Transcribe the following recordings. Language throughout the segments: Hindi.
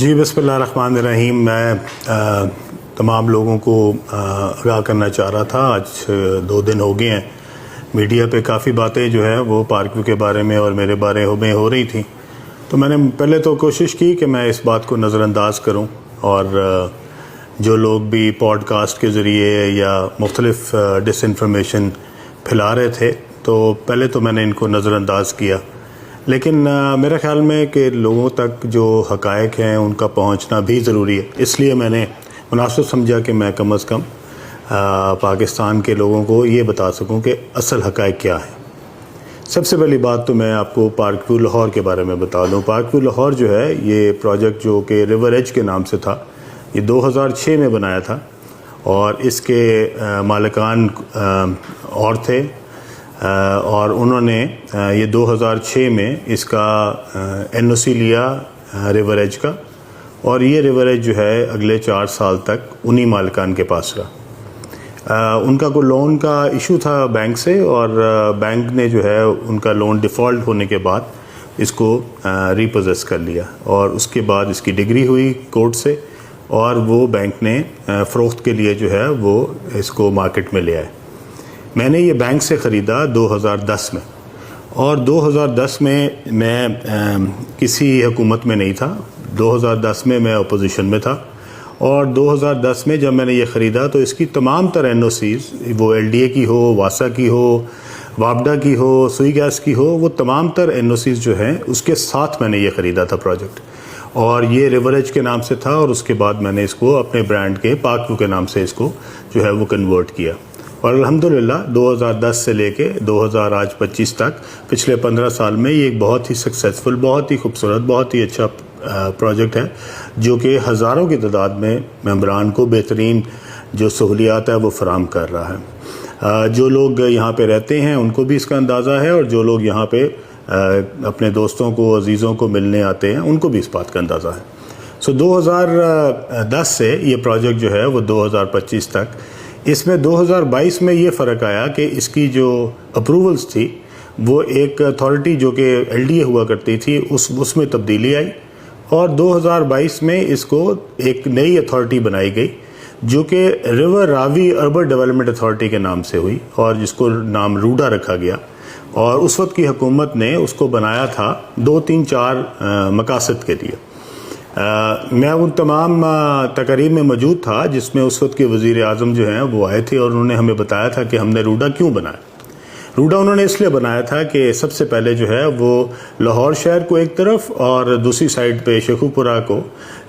जी बिस्मिल्लाहिर्रहमानिर्रहीम। मैं तमाम लोगों को आगाह करना चाह रहा था। आज 2 दिन हो गए हैं, मीडिया पे काफ़ी बातें जो है वो पार्क व्यू के बारे में और मेरे बारे में हो रही थी। तो मैंने पहले तो कोशिश की कि मैं इस बात को नज़रअंदाज करूं, और जो लोग भी पॉडकास्ट के ज़रिए या मुख्तलिफ डिसइंफॉर्मेशन फैला रहे थे, तो पहले तो मैंने इनको नज़रअंदाज किया। लेकिन मेरे ख़्याल में कि लोगों तक जो हक़ाइक़ हैं उनका पहुंचना भी ज़रूरी है, इसलिए मैंने मुनासिब समझा कि मैं कम अज़ कम पाकिस्तान के लोगों को ये बता सकूं कि असल हक़ाइक़ क्या है। सबसे पहली बात तो मैं आपको पार्क व्यू लाहौर के बारे में बता दूं। पार्क व्यू लाहौर जो है, ये प्रोजेक्ट जो कि रिवर एज के नाम से था, ये 2006 में बनाया था, और इसके मालिकान और थे, और उन्होंने ये 2006 में इसका NOC लिया रिवर एज का, और ये रिवर एज जो है अगले 4 साल तक उन्हीं मालिकान के पास रहा। उनका कोई लोन का इशू था बैंक से, और बैंक ने जो है उनका लोन डिफ़ॉल्ट होने के बाद इसको रीपोजेस कर लिया, और उसके बाद इसकी डिग्री हुई कोर्ट से, और वो बैंक ने फ़रोख्त के लिए जो है वो इसको मार्केट में ले आए। मैंने ये बैंक से ख़रीदा 2010 में, और 2010 में मैं किसी हुकूमत में नहीं था। 2010 में मैं अपोजिशन में था, और 2010 में जब मैंने ये ख़रीदा तो इसकी तमाम तर NOCs, वो LDA की हो, वासा की हो, वापडा की हो, सुई गैस की हो, वो तमाम तर NOCs जो हैं उसके साथ मैंने ये ख़रीदा था प्रोजेक्ट। और ये रिवर एज के नाम से था, और उसके बाद मैंने इसको अपने ब्रांड के पार्क व्यू के नाम से इसको जो है वो कन्वर्ट किया। और अल्हम्दुलिल्लाह 2010 से लेके 2025 तक, पिछले 15 साल में ये एक बहुत ही सक्सेसफुल, बहुत ही खूबसूरत, बहुत ही अच्छा प्रोजेक्ट है, जो कि हज़ारों की तादाद में मेंबरान को बेहतरीन जो सहूलियात है वो फराम कर रहा है। जो लोग यहाँ पे रहते हैं उनको भी इसका अंदाज़ा है, और जो लोग यहाँ पे अपने दोस्तों को, अजीज़ों को मिलने आते हैं उनको भी इस बात का अंदाज़ा है। सो 2010 से ये प्रोजेक्ट जो है वो 2025 तक, इसमें 2022 में ये फ़र्क आया कि इसकी जो अप्रूवल्स थी वो एक अथॉरिटी जो कि LDA हुआ करती थी उसमें तब्दीली आई, और 2022 में इसको एक नई अथॉरिटी बनाई गई जो कि river Ravi urban development authority के नाम से हुई, और जिसको नाम रूडा रखा गया। और उस वक्त की हुकूमत ने उसको बनाया था 2, 3, 4 मकासद के लिए। मैं उन तमाम तकरीब में मौजूद था जिसमें उस वक्त के वज़ीर आज़म जो हैं वो आए थे, और उन्होंने हमें बताया था कि हमने रूडा क्यों बनाया। रूडा उन्होंने इसलिए बनाया था कि सबसे पहले जो है वो लाहौर शहर को एक तरफ, और दूसरी साइड पे शेखुपुरा को,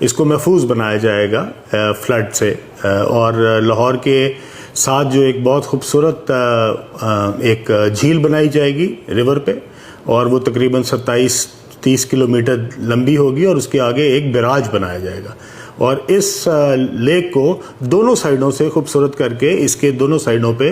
इसको महफूज बनाया जाएगा फ्लड से, और लाहौर के साथ जो एक बहुत खूबसूरत एक झील बनाई जाएगी रिवर पे, और वो तकरीबन 27-30 किलोमीटर लंबी होगी, और उसके आगे एक बैराज बनाया जाएगा, और इस लेक को दोनों साइडों से खूबसूरत करके इसके दोनों साइडों पे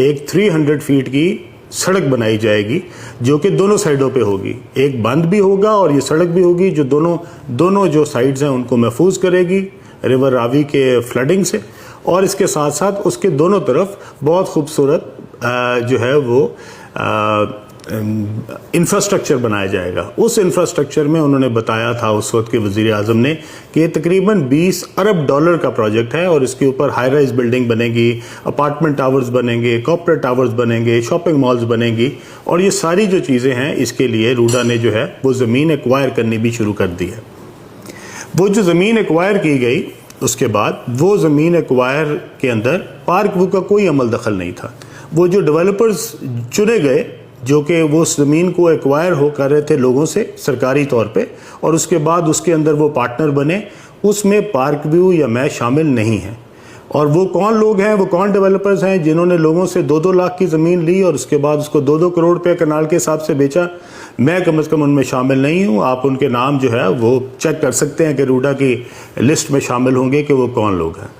एक 300 फीट की सड़क बनाई जाएगी, जो कि दोनों साइडों पे होगी। एक बंद भी होगा और ये सड़क भी होगी, जो दोनों जो साइड्स हैं उनको महफूज करेगी रिवर रावी के फ्लडिंग से, और इसके साथ साथ उसके दोनों तरफ बहुत खूबसूरत जो है वो इंफ्रास्ट्रक्चर बनाया जाएगा। उस इंफ्रास्ट्रक्चर में उन्होंने बताया था उस वक्त के वज़ीर आज़म ने कि ये तकरीबन $20 अरब का प्रोजेक्ट है, और इसके ऊपर हाई राइज बिल्डिंग बनेगी, अपार्टमेंट टावर्स बनेंगे, कॉर्पोरेट टावर्स बनेंगे, शॉपिंग मॉल्स बनेंगी, और ये सारी जो चीज़ें हैं इसके लिए रूडा ने जो है वो ज़मीन एक्वायर करनी भी शुरू कर दी है। वो जो ज़मीन एक्वायर की गई, उसके बाद वो ज़मीन एक्वायर के अंदर पार्क व्यू का कोई अमल दखल नहीं था। वो जो डेवलपर्स चुने गए जो कि वो ज़मीन को एक्वायर हो कर रहे थे लोगों से सरकारी तौर पे, और उसके बाद उसके अंदर वो पार्टनर बने, उसमें पार्क व्यू या मैं शामिल नहीं है। और वो कौन लोग हैं, वो कौन डेवलपर्स हैं जिन्होंने लोगों से 2-2 लाख की ज़मीन ली और उसके बाद उसको 2-2 करोड़ रुपये कनाल के हिसाब से बेचा? मैं कम अज़ कम उनमें शामिल नहीं हूँ। आप उनके नाम जो है वो चेक कर सकते हैं कि रूडा की लिस्ट में शामिल होंगे कि वो कौन लोग हैं।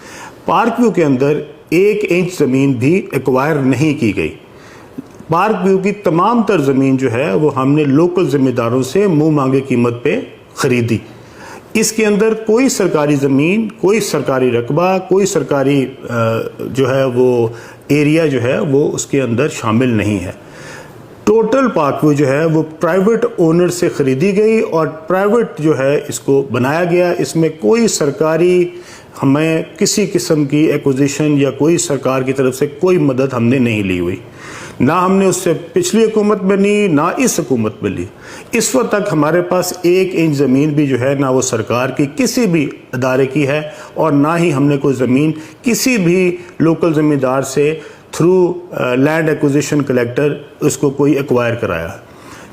पार्क व्यू के अंदर 1 इंच ज़मीन भी एक्वायर नहीं की गई। पार्क व्यू की तमाम तर ज़मीन जो है वो हमने लोकल ज़िम्मेदारों से मुंह मांगे कीमत पे ख़रीदी। इसके अंदर कोई सरकारी ज़मीन, कोई सरकारी रकबा, कोई सरकारी जो है वो एरिया जो है वो उसके अंदर शामिल नहीं है। टोटल पार्कव्यू जो है वो प्राइवेट ओनर से ख़रीदी गई और प्राइवेट जो है इसको बनाया गया। इसमें कोई सरकारी हमें किसी किस्म की एक्विजिशन या कोई सरकार की तरफ से कोई मदद हमने नहीं ली हुई, ना हमने उससे पिछली हुकूमत में ली, ना इस हुकूमत में ली। इस वक्त तक हमारे पास 1 इंच ज़मीन भी जो है ना वो सरकार की किसी भी अदारे की है और ना ही हमने कोई ज़मीन किसी भी लोकल ज़मींदार से थ्रू लैंड एक्विजिशन कलेक्टर उसको कोई एक्वायर कराया।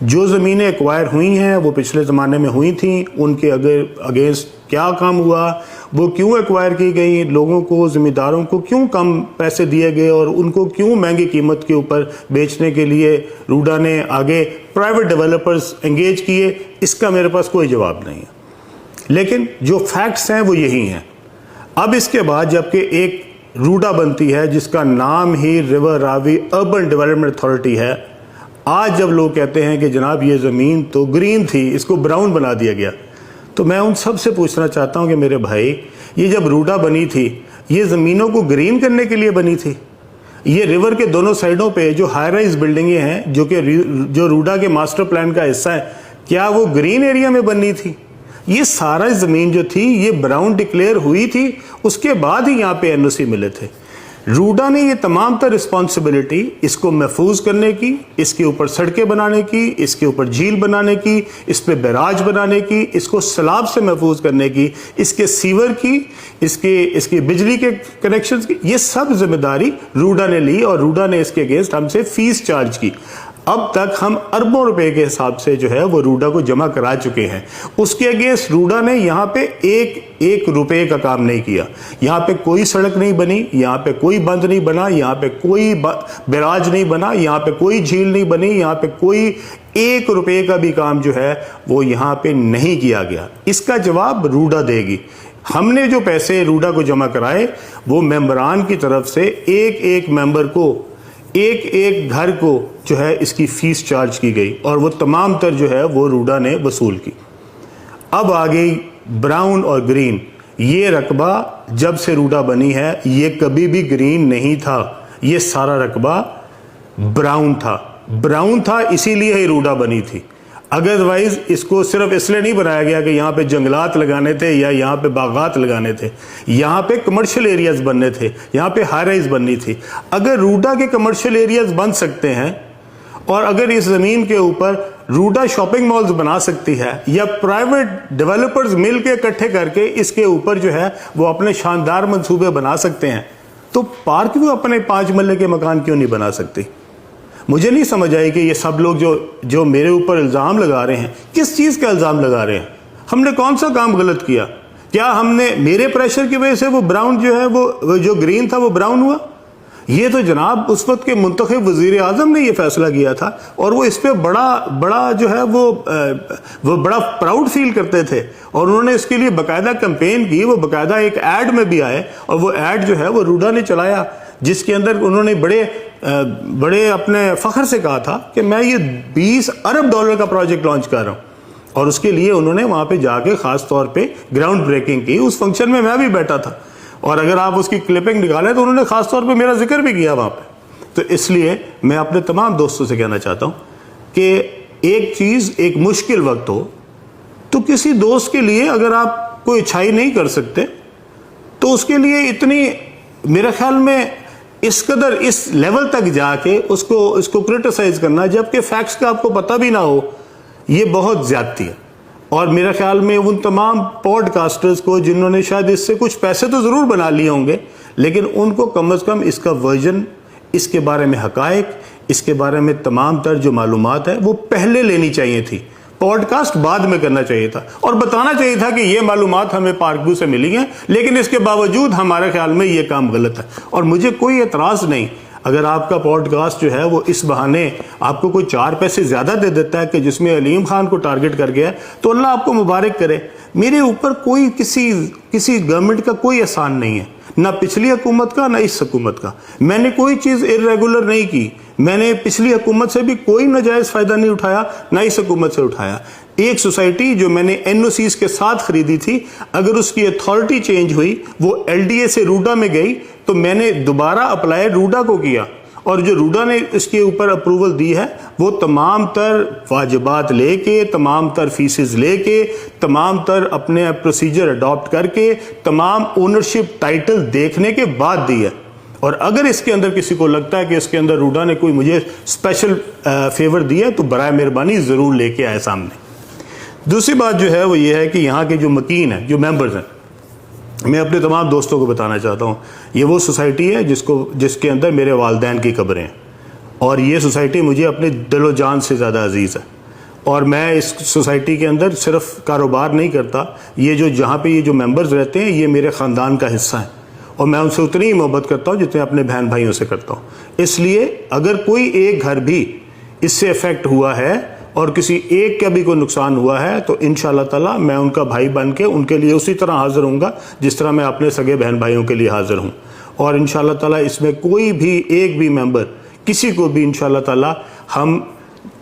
जो ज़मीनें एक्वायर हुई हैं वो पिछले ज़माने में हुई थी, उनके अगेंस्ट क्या काम हुआ, वो क्यों एक्वायर की गई, लोगों को ज़मींदारों को क्यों कम पैसे दिए गए और उनको क्यों महंगी कीमत के ऊपर बेचने के लिए रूडा ने आगे प्राइवेट डेवलपर्स एंगेज किए, इसका मेरे पास कोई जवाब नहीं है। लेकिन जो फैक्ट्स हैं वो यही हैं। अब इसके बाद जबकि एक रूडा बनती है जिसका नाम ही river Ravi urban development authority है, आज जब लोग कहते हैं कि जनाब ये ज़मीन तो ग्रीन थी, इसको ब्राउन बना दिया गया, तो मैं उन सब से पूछना चाहता हूं कि मेरे भाई, ये जब रूडा बनी थी ये ज़मीनों को ग्रीन करने के लिए बनी थी? ये रिवर के दोनों साइडों पे जो हाई राइज बिल्डिंगें हैं जो रूडा के मास्टर प्लान का हिस्सा है, क्या वो ग्रीन एरिया में बननी थी? ये सारा ज़मीन जो थी ये ब्राउन डिक्लेयर हुई थी, उसके बाद ही यहाँ पे एनओसी मिले थे। रूडा ने ये तमाम तर रिस्पॉन्सिबिलिटी इसको महफूज करने की, इसके ऊपर सड़कें बनाने की, इसके ऊपर झील बनाने की, इस पे बैराज बनाने की, इसको सैलाब से महफूज करने की, इसके सीवर की, इसकी बिजली के कनेक्शंस की, ये सब जिम्मेदारी रूडा ने ली और रूडा ने इसके अगेंस्ट हमसे फीस चार्ज की। अब तक हम अरबों रुपए के हिसाब से जो है वो रूडा को जमा करा चुके हैं। उसके अगेंस्ट रूडा ने यहाँ पे एक रुपए का काम नहीं किया। यहाँ पे कोई सड़क नहीं बनी, यहाँ पे कोई बंद नहीं बना, यहाँ पे कोई बैराज नहीं बना, यहाँ पे कोई झील नहीं बनी, यहाँ पे कोई 1 रुपए का भी काम जो है वो यहाँ पे नहीं किया गया। इसका जवाब रूडा देगी। हमने जो पैसे रूडा को जमा कराए वो मेंबरान की तरफ से एक मेंबर को एक घर को जो है इसकी फीस चार्ज की गई और वो तमाम तर जो है वो रूडा ने वसूल की। अब आ गई ब्राउन और ग्रीन। ये रकबा जब से रूडा बनी है ये कभी भी ग्रीन नहीं था, ये सारा रकबा ब्राउन था इसीलिए ही रूडा बनी थी। अदरवाइज इसको सिर्फ इसलिए नहीं बनाया गया कि यहाँ पे जंगलात लगाने थे या यहाँ पे बागात लगाने थे, यहाँ पे कमर्शियल एरियाज बनने थे, यहाँ पे हाई राइज बननी थी। अगर रूडा के कमर्शियल एरियाज बन सकते हैं और अगर इस ज़मीन के ऊपर रूडा शॉपिंग मॉल्स बना सकती है या प्राइवेट डेवलपर्स मिल के इकट्ठे करके इसके ऊपर जो है वो अपने शानदार मंसूबे बना सकते हैं, तो पार्कव्यू अपने 5 मरले के मकान क्यों नहीं बना सकती? मुझे नहीं समझ आई कि ये सब लोग जो मेरे ऊपर इल्ज़ाम लगा रहे हैं, किस चीज़ का इल्ज़ाम लगा रहे हैं? हमने कौन सा काम गलत किया? क्या हमने मेरे प्रेशर की वजह से वो ब्राउन जो है वो जो ग्रीन था वो ब्राउन हुआ? ये तो जनाब उस वक्त के मुंतखब वज़ीर आज़म ने ये फैसला किया था और वो इस पर बड़ा जो है वो बड़ा प्राउड फील करते थे और उन्होंने इसके लिए बाकायदा कैंपेन की। वो बाकायदा एक ऐड में भी आए और वो ऐड जो है वो रूडा ने चलाया, जिसके अंदर उन्होंने बड़े अपने फ़ख्र से कहा था कि मैं ये $20 अरब का प्रोजेक्ट लॉन्च कर रहा हूँ। और उसके लिए उन्होंने वहाँ पे जाके ख़ास तौर पे ग्राउंड ब्रेकिंग की। उस फंक्शन में मैं भी बैठा था और अगर आप उसकी क्लिपिंग निकालें तो उन्होंने ख़ास तौर पे मेरा जिक्र भी किया वहाँ पे। तो इसलिए मैं अपने तमाम दोस्तों से कहना चाहता हूँ कि एक चीज़ एक मुश्किल वक्त हो तो किसी दोस्त के लिए अगर आप कोई अच्छाई नहीं कर सकते तो उसके लिए इतनी, मेरे ख्याल में इस कदर इस लेवल तक जाके उसको क्रिटिसाइज करना जबकि फैक्ट्स का आपको पता भी ना हो, ये बहुत ज्यादती है। और मेरे ख्याल में उन तमाम पॉडकास्टर्स को जिन्होंने शायद इससे कुछ पैसे तो ज़रूर बना लिए होंगे, लेकिन उनको कम अज़ कम इसका वर्जन, इसके बारे में हकायक, इसके बारे में तमाम तर जो मालूमात है वो पहले लेनी चाहिए थी। पॉडकास्ट बाद में करना चाहिए था और बताना चाहिए था कि ये मालूमात हमें पार्कव्यू से मिली हैं, लेकिन इसके बावजूद हमारे ख्याल में ये काम गलत है। और मुझे कोई एतराज़ नहीं अगर आपका पॉडकास्ट जो है वो इस बहाने आपको कोई 4 पैसे ज़्यादा दे देता है कि जिसमें अलीम खान को टारगेट कर गया, तो अल्लाह आपको मुबारक करे। मेरे ऊपर कोई किसी गवर्नमेंट का कोई एहसान नहीं है, ना पिछली हुकूमत का ना इस हुकूमत का। मैंने कोई चीज़ इर्रेगुलर नहीं की, मैंने पिछली हुकूमत से भी कोई नाजायज़ फ़ायदा नहीं उठाया, ना इस हुकूमत से उठाया। एक सोसाइटी जो मैंने एनओसीज के साथ खरीदी थी, अगर उसकी अथॉरिटी चेंज हुई, वो एलडीए से रूडा में गई, तो मैंने दोबारा अप्लाई रूडा को किया और जो रूडा ने इसके ऊपर अप्रूवल दी है वो तमाम तर वाजिबात लेके, तमाम तर फीसेस लेके, तमाम तर अपने प्रोसीजर अडॉप्ट करके, तमाम ओनरशिप टाइटल देखने के बाद दी है। और अगर इसके अंदर किसी को लगता है कि इसके अंदर रूडा ने कोई मुझे स्पेशल फेवर दिया है तो बराए मेहरबानी ज़रूर लेके आए सामने। दूसरी बात जो है वो ये है कि यहाँ के जो मकीन हैं, जो मेंबर्स हैं, मैं अपने तमाम दोस्तों को बताना चाहता हूँ, ये वो सोसाइटी है जिसके अंदर मेरे वालिदैन की कब्रें हैं और ये सोसाइटी मुझे अपने दिलो जान से ज़्यादा अजीज़ है। और मैं इस सोसाइटी के अंदर सिर्फ कारोबार नहीं करता, ये जो जहाँ पे ये जो मेंबर्स रहते हैं ये मेरे ख़ानदान का हिस्सा है और मैं उनसे उतनी ही मोहब्बत करता हूँ जितने अपने बहन भाइयों से करता हूँ। इसलिए अगर कोई एक घर भी इससे अफेक्ट हुआ है और किसी एक का भी कोई नुकसान हुआ है तो इंशाअल्लाह ताला मैं उनका भाई बन के उनके लिए उसी तरह हाज़िर हूँगा जिस तरह मैं अपने सगे बहन भाइयों के लिए हाज़िर हूँ। और इंशाअल्लाह ताला इसमें कोई भी एक भी मेंबर किसी को भी इंशाअल्लाह ताला हम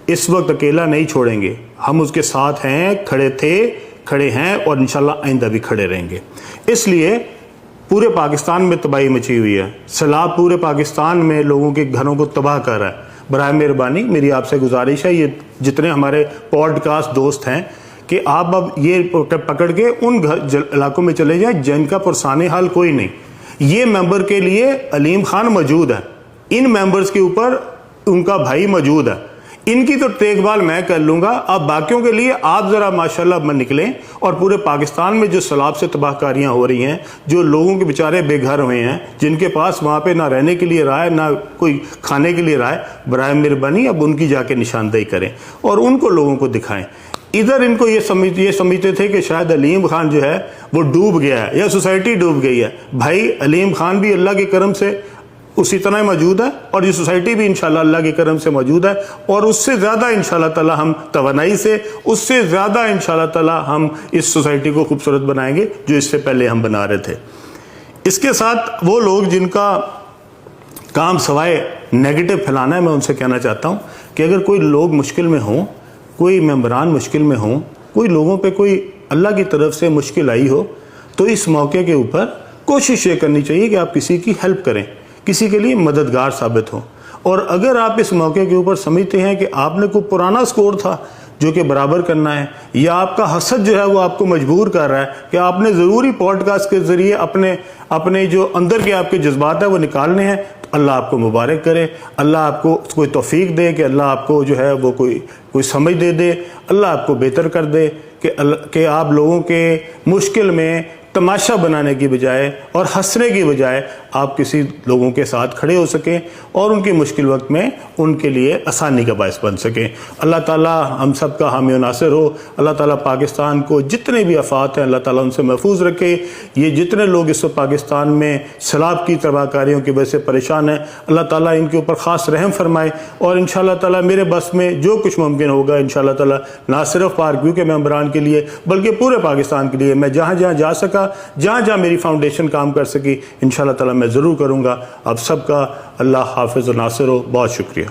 इस वक्त अकेला नहीं छोड़ेंगे। हम उसके साथ हैं, खड़े थे, खड़े हैं और इंशाअल्लाह आइंदा भी खड़े रहेंगे। इसलिए पूरे पाकिस्तान में तबाही मची हुई है, सैलाब पूरे पाकिस्तान में लोगों के घरों को तबाह कर रहा है। बराए मेहरबानी मेरी आपसे गुजारिश है, ये जितने हमारे पॉडकास्ट दोस्त हैं कि आप अब ये पकड़ के उन इलाकों में चले जाएं जिनका पुरसाने हाल कोई नहीं। ये मेंबर के लिए अलीम खान मौजूद है, इन मेंबर्स के ऊपर उनका भाई मौजूद है, इनकी तो देखभाल मैं कर लूँगा। अब बाकियों के लिए आप ज़रा माशाल्लाह में निकलें और पूरे पाकिस्तान में जो सैलाब से तबाहकारियाँ हो रही हैं, जो लोगों के बेचारे बेघर हुए हैं, जिनके पास वहाँ पे ना रहने के लिए रहा है ना कोई खाने के लिए रहा है, बराए मेहरबानी अब उनकी जाके निशानदेही करें और उनको लोगों को दिखाएं। इधर इनको ये समझते थे कि शायद अलीम खान जो है वो डूब गया है या सोसाइटी डूब गई है। भाई अलीम खान भी अल्लाह के करम से उसी तरह मौजूद है और ये सोसाइटी भी इंशाल्लाह अल्लाह के करम से मौजूद है और उससे ज़्यादा इंशाल्लाह ताला हम तवानाई से, उससे ज़्यादा इंशाल्लाह ताला हम इस सोसाइटी को खूबसूरत बनाएंगे जो इससे पहले हम बना रहे थे। इसके साथ वो लोग जिनका काम सवाए नेगेटिव फैलाना है, मैं उनसे कहना चाहता हूँ कि अगर कोई लोग मुश्किल में हों, कोई मेंबरान मुश्किल में हों, कोई लोगों पे कोई अल्लाह की तरफ से मुश्किल आई हो तो इस मौके के ऊपर कोशिश ये करनी चाहिए कि आप किसी की हेल्प करें, किसी के लिए मददगार साबित हो। और अगर आप इस मौके के ऊपर समझते हैं कि आपने कोई पुराना स्कोर था जो कि बराबर करना है या आपका हसद जो है वो आपको मजबूर कर रहा है कि आपने ज़रूरी पॉडकास्ट के ज़रिए अपने जो अंदर के आपके जज्बात है वो निकालने हैं, तो अल्लाह आपको मुबारक करे, अल्लाह आपको कोई तौफीक दे कि अल्लाह आपको जो है वो कोई समझ दे, अल्लाह आपको बेहतर कर दे कि आप लोगों के मुश्किल में तमाशा बनाने की बजाय और हंसने की बजाय आप किसी लोगों के साथ खड़े हो सकें और उनकी मुश्किल वक्त में उनके लिए आसानी का बायस बन सकें। अल्लाह ताला हम सब का हामी नासिर हो। अल्लाह ताला पाकिस्तान को जितने भी आफात हैं अल्लाह ताला उनसे महफूज रखे। ये जितने लोग इस वक्त पाकिस्तान में सैलाब की तबाहकारियों की वजह से परेशान हैं, अल्लाह ताला इनके ऊपर ख़ास रहम फरमाए और इंशाअल्लाह ताला मेरे बस में जो कुछ मुमकिन होगा इंशाअल्लाह ताला ना सिर्फ पार्क व्यू के मेंबरान के लिए बल्कि पूरे पाकिस्तान के लिए मैं जहाँ जहाँ जा सका, जहाँ जहाँ मेरी फाउंडेशन काम कर सकी, इंशाअल्लाह ताला मैं ज़रूर करूँगा। आप सबका अल्लाह हाफिज़ और नासिर हो। बहुत शुक्रिया।